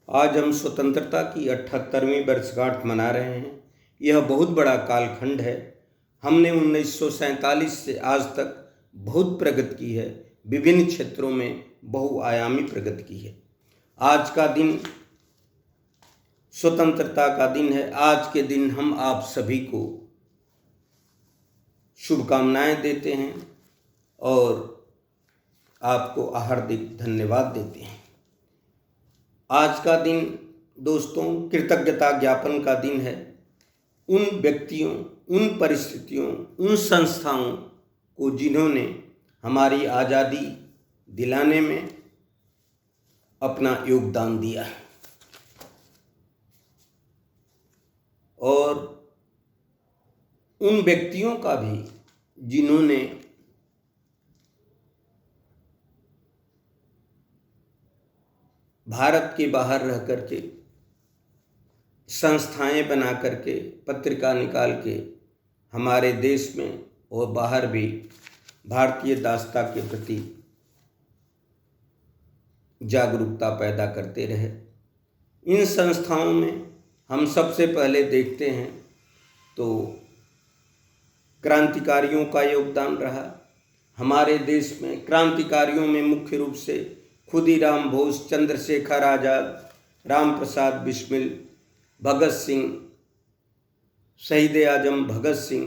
आज हम स्वतंत्रता की 78वीं वर्षगांठ मना रहे हैं। यह बहुत बड़ा कालखंड है। हमने 1947 से आज तक बहुत प्रगति की है, विभिन्न क्षेत्रों में बहुआयामी प्रगति की है। आज का दिन स्वतंत्रता का दिन है। आज के दिन हम आप सभी को शुभकामनाएं देते हैं और आपको हार्दिक धन्यवाद देते हैं। आज का दिन दोस्तों कृतज्ञता ज्ञापन का दिन है उन व्यक्तियों, उन परिस्थितियों, उन संस्थाओं को जिन्होंने हमारी आज़ादी दिलाने में अपना योगदान दिया है और उन व्यक्तियों का भी जिन्होंने भारत के बाहर रह करके संस्थाएं बना करके पत्रिका निकाल के हमारे देश में और बाहर भी भारतीय दास्ता के प्रति जागरूकता पैदा करते रहे। इन संस्थाओं में हम सबसे पहले देखते हैं तो क्रांतिकारियों का योगदान रहा। हमारे देश में क्रांतिकारियों में मुख्य रूप से खुदीराम बोस, चंद्रशेखर आज़ाद, राम प्रसाद बिस्मिल, भगत सिंह, शहीद आजम भगत सिंह,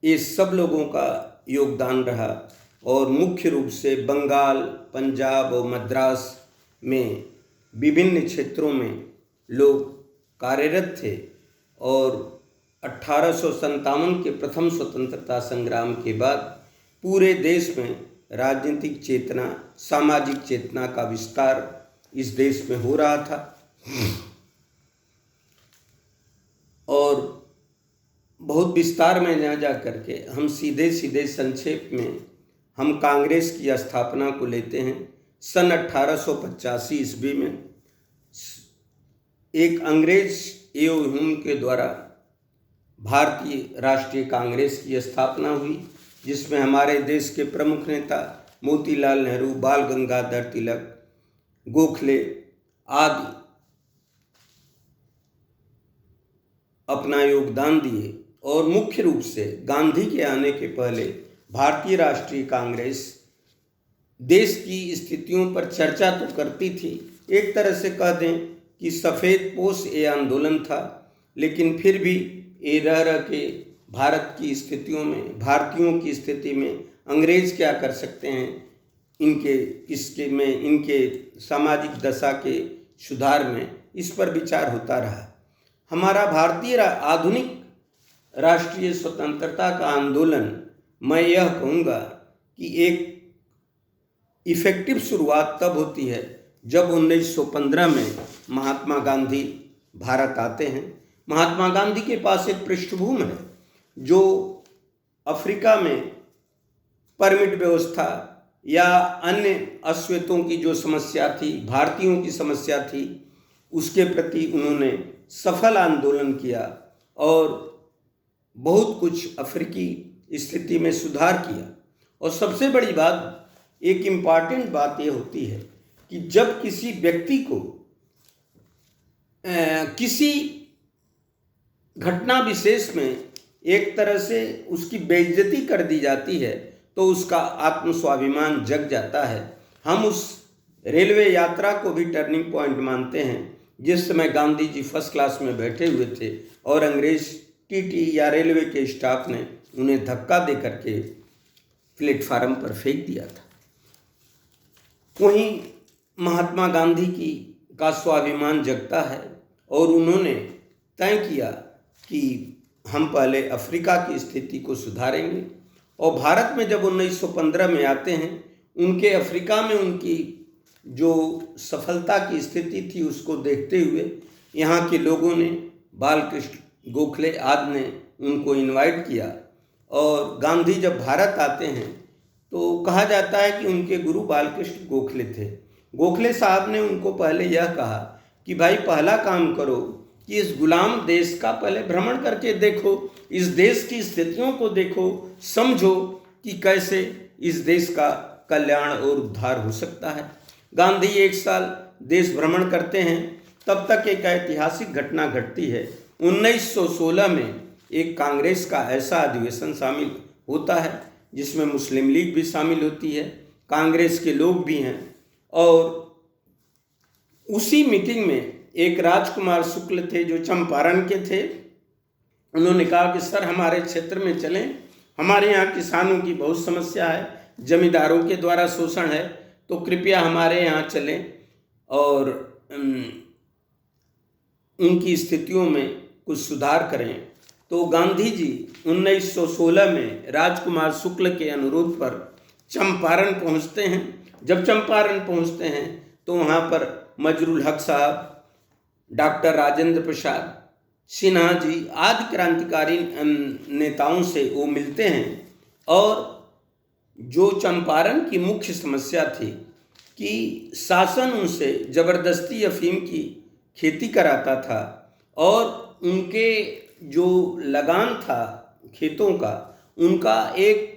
ये सब लोगों का योगदान रहा और मुख्य रूप से बंगाल, पंजाब और मद्रास में विभिन्न क्षेत्रों में लोग कार्यरत थे और 1857 के प्रथम स्वतंत्रता संग्राम के बाद पूरे देश में राजनीतिक चेतना, सामाजिक चेतना का विस्तार इस देश में हो रहा था और बहुत विस्तार में न जा करके हम सीधे संक्षेप में हम कांग्रेस की स्थापना को लेते हैं। सन 1885 ईस्वी में एक अंग्रेज एओ के द्वारा भारतीय राष्ट्रीय कांग्रेस की स्थापना हुई, जिसमें हमारे देश के प्रमुख नेता मोतीलाल नेहरू, बाल गंगाधर तिलक, गोखले आदि अपना योगदान दिए और मुख्य रूप से गांधी के आने के पहले भारतीय राष्ट्रीय कांग्रेस देश की स्थितियों पर चर्चा तो करती थी। एक तरह से कह दें कि सफ़ेद पोश ये आंदोलन था, लेकिन फिर भी ये रह के भारत की स्थितियों में, भारतीयों की स्थिति में अंग्रेज क्या कर सकते हैं, इनके सामाजिक दशा के सुधार में, इस पर विचार होता रहा। हमारा भारतीय आधुनिक राष्ट्रीय स्वतंत्रता का आंदोलन, मैं यह कहूँगा कि एक इफ़ेक्टिव शुरुआत तब होती है जब 1915 में महात्मा गांधी भारत आते हैं। महात्मा गांधी के पास एक पृष्ठभूमि है जो अफ्रीका में परमिट व्यवस्था या अन्य अश्वेतों की जो समस्या थी, भारतीयों की समस्या थी, उसके प्रति उन्होंने सफल आंदोलन किया और बहुत कुछ अफ्रीकी स्थिति में सुधार किया। और सबसे बड़ी बात, एक इम्पॉर्टेंट बात ये होती है कि जब किसी व्यक्ति को किसी घटना विशेष में एक तरह से उसकी बेइज्जती कर दी जाती है तो उसका आत्मस्वाभिमान जग जाता है। हम उस रेलवे यात्रा को भी टर्निंग पॉइंट मानते हैं जिस समय गांधी जी फर्स्ट क्लास में बैठे हुए थे और अंग्रेज टीटी या रेलवे के स्टाफ ने उन्हें धक्का दे करके प्लेटफार्म पर फेंक दिया था। वहीं महात्मा गांधी का स्वाभिमान जगता है और उन्होंने तय किया कि हम पहले अफ्रीका की स्थिति को सुधारेंगे और भारत में जब 1915 में आते हैं, उनके अफ्रीका में उनकी जो सफलता की स्थिति थी उसको देखते हुए यहाँ के लोगों ने, बालकृष्ण गोखले आदि ने उनको इनवाइट किया और गांधी जब भारत आते हैं तो कहा जाता है कि उनके गुरु बालकृष्ण गोखले थे। गोखले साहब ने उनको पहले यह कहा कि भाई पहला काम करो कि इस गुलाम देश का पहले भ्रमण करके देखो, इस देश की स्थितियों को देखो, समझो कि कैसे इस देश का कल्याण और उद्धार हो सकता है। गांधी एक साल देश भ्रमण करते हैं, तब तक एक ऐतिहासिक घटना घटती है। 1916 में एक कांग्रेस का ऐसा अधिवेशन शामिल होता है जिसमें मुस्लिम लीग भी शामिल होती है, कांग्रेस के लोग भी हैं। और उसी मीटिंग में एक राजकुमार शुक्ल थे जो चंपारण के थे। उन्होंने कहा कि सर हमारे क्षेत्र में चलें, हमारे यहाँ किसानों की बहुत समस्या है, जमींदारों के द्वारा शोषण है, तो कृपया हमारे यहाँ चलें और उनकी स्थितियों में कुछ सुधार करें। तो गांधी जी 1916 में राजकुमार शुक्ल के अनुरोध पर चंपारण पहुँचते हैं। जब चंपारण पहुँचते हैं तो वहाँ पर मजरुल हक साहब, डॉक्टर राजेंद्र प्रसाद सिन्हा जी आदि क्रांतिकारी नेताओं से वो मिलते हैं। और जो चंपारण की मुख्य समस्या थी कि शासन उनसे ज़बरदस्ती अफीम की खेती कराता था और उनके जो लगान था खेतों का, उनका एक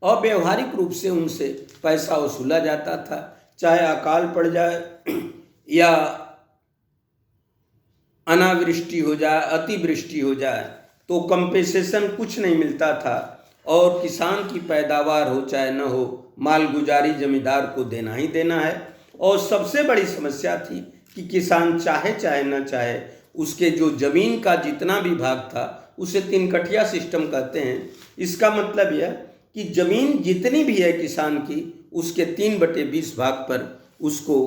अव्यवहारिक रूप से उनसे पैसा वसूला जाता था। चाहे अकाल पड़ जाए या अनावृष्टि हो जाए, अतिवृष्टि हो जाए, तो कंपेसेशन कुछ नहीं मिलता था और किसान की पैदावार हो चाहे न हो, मालगुजारी जमींदार को देना ही देना है। और सबसे बड़ी समस्या थी कि किसान चाहे चाहे न चाहे उसके जो ज़मीन का जितना भी भाग था उसे 3 कठिया सिस्टम कहते हैं। इसका मतलब यह कि ज़मीन जितनी भी है किसान की, उसके 3/20 भाग पर उसको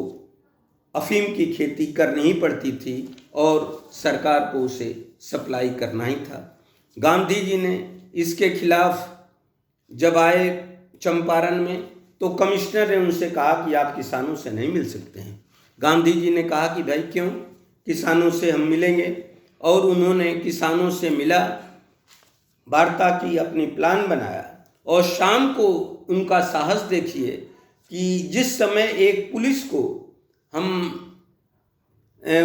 अफीम की खेती करनी ही पड़ती थी और सरकार को उसे सप्लाई करना ही था। गांधी जी ने इसके खिलाफ जब आए चंपारण में, तो कमिश्नर ने उनसे कहा कि आप किसानों से नहीं मिल सकते हैं। गांधी जी ने कहा कि भाई क्यों, किसानों से हम मिलेंगे। और उन्होंने किसानों से मिला, वार्ता की, अपनी प्लान बनाया। और शाम को उनका साहस देखिए कि जिस समय एक पुलिस को हम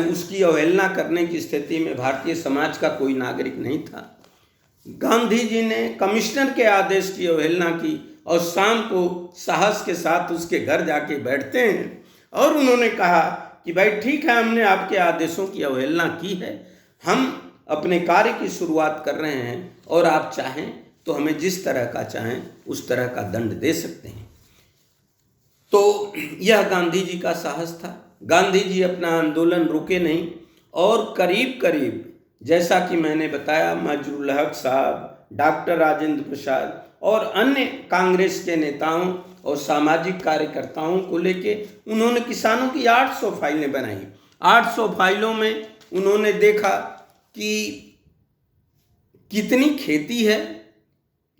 उसकी अवहेलना करने की स्थिति में भारतीय समाज का कोई नागरिक नहीं था, गांधी जी ने कमिश्नर के आदेश की अवहेलना की और शाम को साहस के साथ उसके घर जाके बैठते हैं और उन्होंने कहा कि भाई ठीक है, हमने आपके आदेशों की अवहेलना की है, हम अपने कार्य की शुरुआत कर रहे हैं और आप चाहें तो हमें जिस तरह का चाहें उस तरह का दंड दे सकते हैं। तो यह गांधी जी का साहस था। गांधी जी अपना आंदोलन रुके नहीं और करीब करीब, जैसा कि मैंने बताया, मजरुल हक साहब, डॉक्टर राजेंद्र प्रसाद और अन्य कांग्रेस के नेताओं और सामाजिक कार्यकर्ताओं को लेके उन्होंने किसानों की 800 फाइलें बनाई। 800 फाइलों में उन्होंने देखा कि कितनी खेती है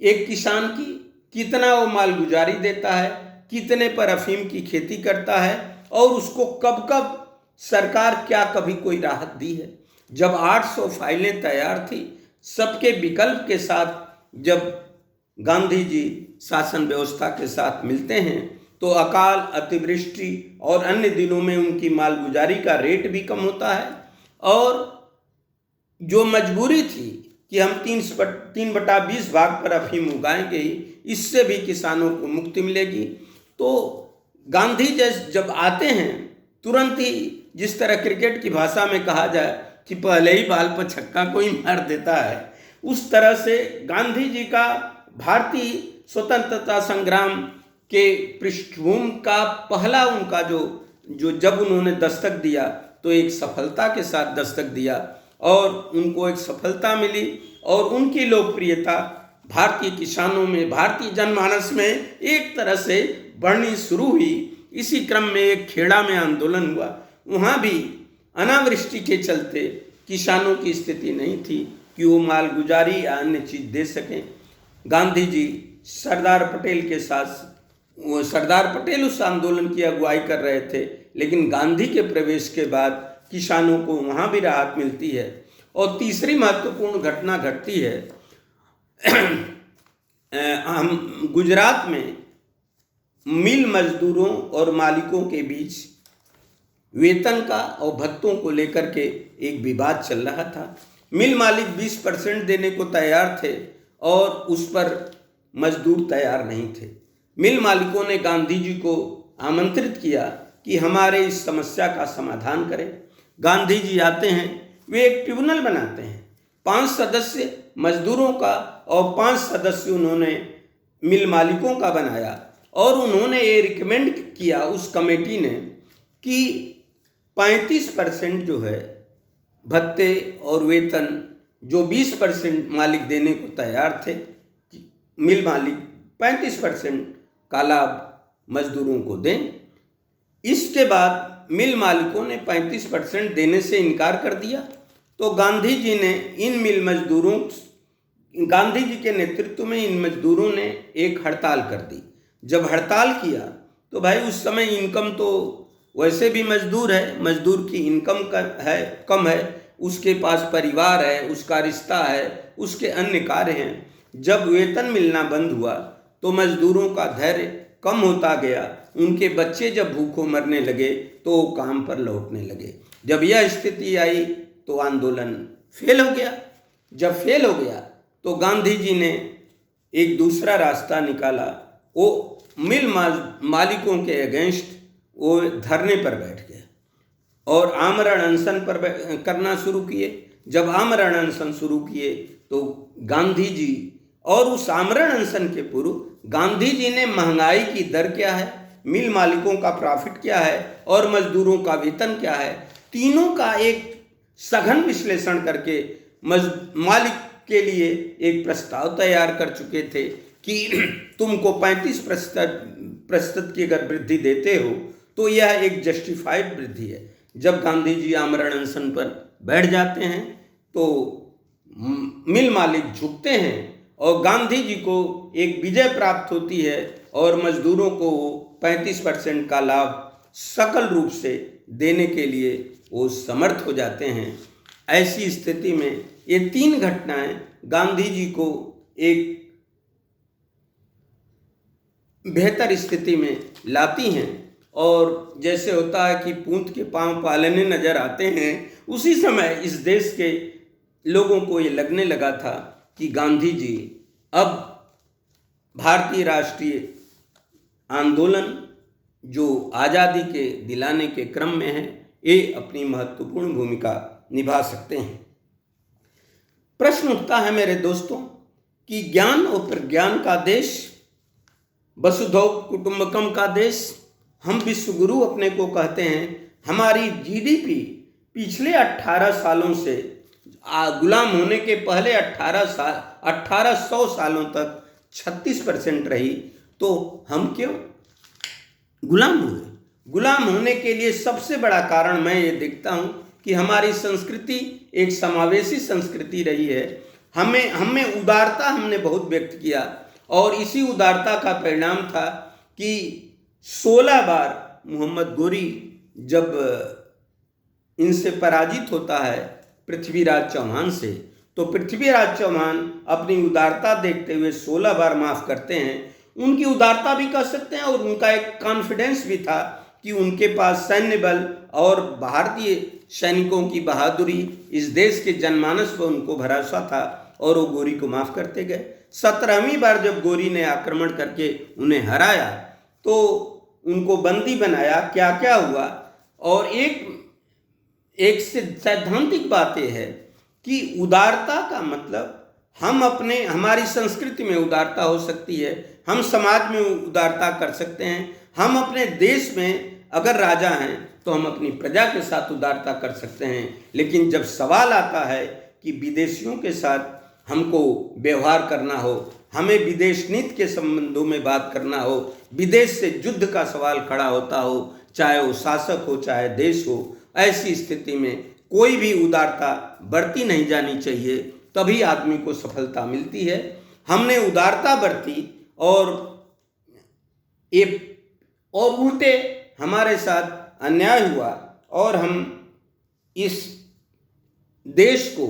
एक किसान की, कितना वो मालगुजारी देता है, कितने पर अफीम की खेती करता है और उसको कब कब सरकार क्या कभी कोई राहत दी है। जब 800 फाइलें तैयार थी, सबके विकल्प के साथ जब गांधी जी शासन व्यवस्था के साथ मिलते हैं तो अकाल, अतिवृष्टि और अन्य दिनों में उनकी मालगुजारी का रेट भी कम होता है। और जो मजबूरी थी कि हम 3/20 भाग पर अफीम उगाएंगे ही, इससे भी किसानों को मुक्ति मिलेगी। तो गांधी जब आते हैं, तुरंत ही, जिस तरह क्रिकेट की भाषा में कहा जाए कि पहले ही बाल पर छक्का कोई मार देता है, उस तरह से गांधी जी का भारतीय स्वतंत्रता संग्राम के पृष्ठभूमि का पहला उनका जो जब उन्होंने दस्तक दिया तो एक सफलता के साथ दस्तक दिया और उनको एक सफलता मिली और उनकी लोकप्रियता भारतीय किसानों में, भारतीय जनमानस में एक तरह से बढ़नी शुरू हुई। इसी क्रम में एक खेड़ा में आंदोलन हुआ, वहाँ भी अनावृष्टि के चलते किसानों की स्थिति नहीं थी कि वो मालगुजारी या अन्य चीज़ दे सकें। गांधी जी सरदार पटेल के साथ, सरदार पटेल उस आंदोलन की अगुवाई कर रहे थे, लेकिन गांधी के प्रवेश के बाद किसानों को वहाँ भी राहत मिलती है। और तीसरी महत्वपूर्ण घटना घटती है, हम गुजरात में मिल मजदूरों और मालिकों के बीच वेतन का और भत्तों को लेकर के एक विवाद चल रहा था। मिल मालिक 20% देने को तैयार थे और उस पर मजदूर तैयार नहीं थे। मिल मालिकों ने गांधी जी को आमंत्रित किया कि हमारे इस समस्या का समाधान करें। गांधी जी आते हैं, वे एक ट्रिब्यूनल बनाते हैं, 5 सदस्य मजदूरों का और 5 सदस्य उन्होंने मिल मालिकों का बनाया, और उन्होंने ये रिकमेंड किया उस कमेटी ने कि 35% जो है भत्ते और वेतन जो 20% मालिक देने को तैयार थे, मिल मालिक 35% का लाभ मजदूरों को दें। इसके बाद मिल मालिकों ने 35% देने से इनकार कर दिया, तो गांधी जी ने गांधी जी के नेतृत्व में इन मजदूरों ने एक हड़ताल कर दी। जब हड़ताल किया तो भाई उस समय इनकम तो वैसे भी मजदूर की इनकम कम है, उसके पास परिवार है, उसका रिश्ता है, उसके अन्य कार्य हैं। जब वेतन मिलना बंद हुआ तो मजदूरों का धैर्य कम होता गया, उनके बच्चे जब भूखों मरने लगे तो वो काम पर लौटने लगे। जब यह स्थिति आई तो आंदोलन फेल हो गया। जब फेल हो गया तो गांधी जी ने एक दूसरा रास्ता निकाला, वो मिल मालिकों के अगेंस्ट वो धरने पर बैठ गए और आमरण अनशन पर करना शुरू किए। जब आमरण अनशन शुरू किए तो गांधी जी, और उस आमरण अनशन के पूर्व गांधी जी ने महंगाई की दर क्या है, मिल मालिकों का प्रॉफिट क्या है और मजदूरों का वेतन क्या है, तीनों का एक सघन विश्लेषण करके मालिक के लिए एक प्रस्ताव तैयार कर चुके थे कि तुमको 35% की अगर वृद्धि देते हो तो यह एक जस्टिफाइड वृद्धि है। जब गांधी जी आमरण अनशन पर बैठ जाते हैं तो मिल मालिक झुकते हैं और गांधी जी को एक विजय प्राप्त होती है और मजदूरों को 35% का लाभ सकल रूप से देने के लिए वो समर्थ हो जाते हैं। ऐसी स्थिति में ये 3 घटनाएं गांधी जी को एक बेहतर स्थिति में लाती हैं। और जैसे होता है कि पूंछ के पांव पालने नजर आते हैं, उसी समय इस देश के लोगों को ये लगने लगा था कि गांधी जी अब भारतीय राष्ट्रीय आंदोलन जो आज़ादी के दिलाने के क्रम में है, ये अपनी महत्वपूर्ण भूमिका निभा सकते हैं। प्रश्न उठता है मेरे दोस्तों कि ज्ञान और प्रज्ञान का देश, वसुधैव कुटुंबकम का देश, हम विश्वगुरु अपने को कहते हैं। हमारी जीडीपी पिछले 18 सालों से गुलाम होने के पहले 1800 सालों तक 36% रही, तो हम क्यों गुलाम हुए? गुलाम होने के लिए सबसे बड़ा कारण मैं ये देखता हूँ कि हमारी संस्कृति एक समावेशी संस्कृति रही है। हमें उदारता हमने बहुत व्यक्त किया, और इसी उदारता का परिणाम था कि 16 बार मोहम्मद गोरी जब इनसे पराजित होता है पृथ्वीराज चौहान से, तो पृथ्वीराज चौहान अपनी उदारता देखते हुए 16 बार माफ़ करते हैं। उनकी उदारता भी कह सकते हैं, और उनका एक कॉन्फिडेंस भी था कि उनके पास सैन्य बल और भारतीय सैनिकों की बहादुरी, इस देश के जनमानस पर उनको भरोसा था, और वो गोरी को माफ़ करते गए। 17वीं बार जब गोरी ने आक्रमण करके उन्हें हराया तो उनको बंदी बनाया। क्या क्या हुआ? और एक सैद्धांतिक बात यह है कि उदारता का मतलब हमारी संस्कृति में उदारता हो सकती है, हम समाज में उदारता कर सकते हैं, हम अपने देश में अगर राजा हैं तो हम अपनी प्रजा के साथ उदारता कर सकते हैं। लेकिन जब सवाल आता है कि विदेशियों के साथ हमको व्यवहार करना हो, हमें विदेश नीति के संबंधों में बात करना हो, विदेश से युद्ध का सवाल खड़ा होता हो, चाहे वो शासक हो चाहे देश हो, ऐसी स्थिति में कोई भी उदारता बरती नहीं जानी चाहिए, तभी आदमी को सफलता मिलती है। हमने उदारता बरती और उल्टे हमारे साथ अन्याय हुआ, और हम इस देश को,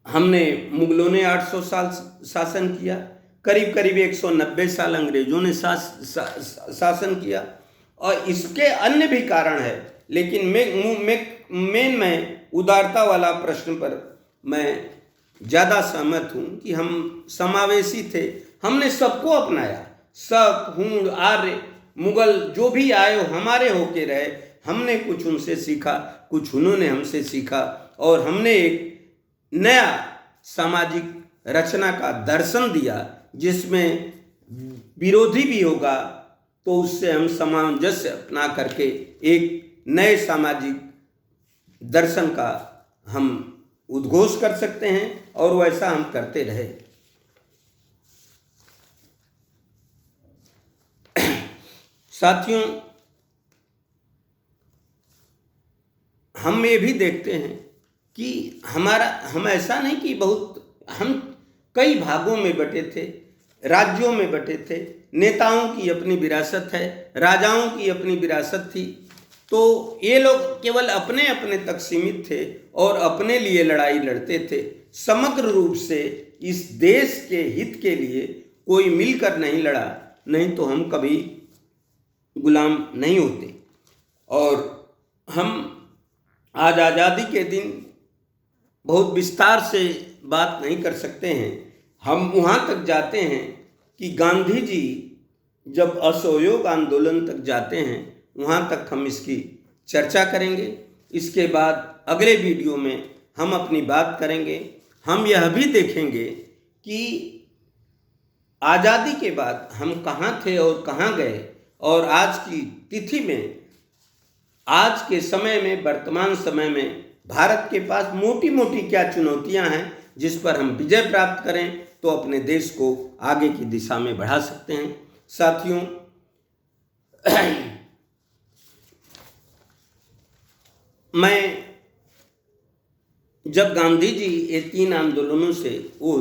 हमने मुगलों ने 800 साल शासन किया, करीब करीब 190 साल अंग्रेजों ने शासन किया, और इसके अन्य भी कारण है। लेकिन मैं उदारता वाला प्रश्न पर मैं ज़्यादा सहमत हूँ कि हम समावेशी थे, हमने सबको अपनाया, शक, हूण, आर्य, मुगल जो भी आए हो हमारे होके रहे, हमने कुछ उनसे सीखा, कुछ उन्होंने हमसे सीखा, और हमने एक नया सामाजिक रचना का दर्शन दिया जिसमें विरोधी भी होगा तो उससे हम सामंजस्य अपना करके एक नए सामाजिक दर्शन का हम उद्घोष कर सकते हैं, और वैसा हम करते रहे। साथियों, हम ये भी देखते हैं कि हम ऐसा नहीं कि हम कई भागों में बटे थे, राज्यों में बटे थे, नेताओं की अपनी विरासत है, राजाओं की अपनी विरासत थी, तो ये लोग केवल अपने अपने तक सीमित थे और अपने लिए लड़ाई लड़ते थे। समग्र रूप से इस देश के हित के लिए कोई मिलकर नहीं लड़ा, नहीं तो हम कभी गुलाम नहीं होते। और हम आज आज़ादी के दिन बहुत विस्तार से बात नहीं कर सकते हैं। हम वहाँ तक जाते हैं कि गांधी जी जब असहयोग आंदोलन तक जाते हैं, वहाँ तक हम इसकी चर्चा करेंगे। इसके बाद अगले वीडियो में हम अपनी बात करेंगे। हम यह भी देखेंगे कि आज़ादी के बाद हम कहाँ थे और कहाँ गए, और आज की तिथि में, आज के समय में, वर्तमान समय में भारत के पास मोटी मोटी क्या चुनौतियां हैं जिस पर हम विजय प्राप्त करें तो अपने देश को आगे की दिशा में बढ़ा सकते हैं। साथियों, मैं जब गांधी जी ये 3 आंदोलनों से वो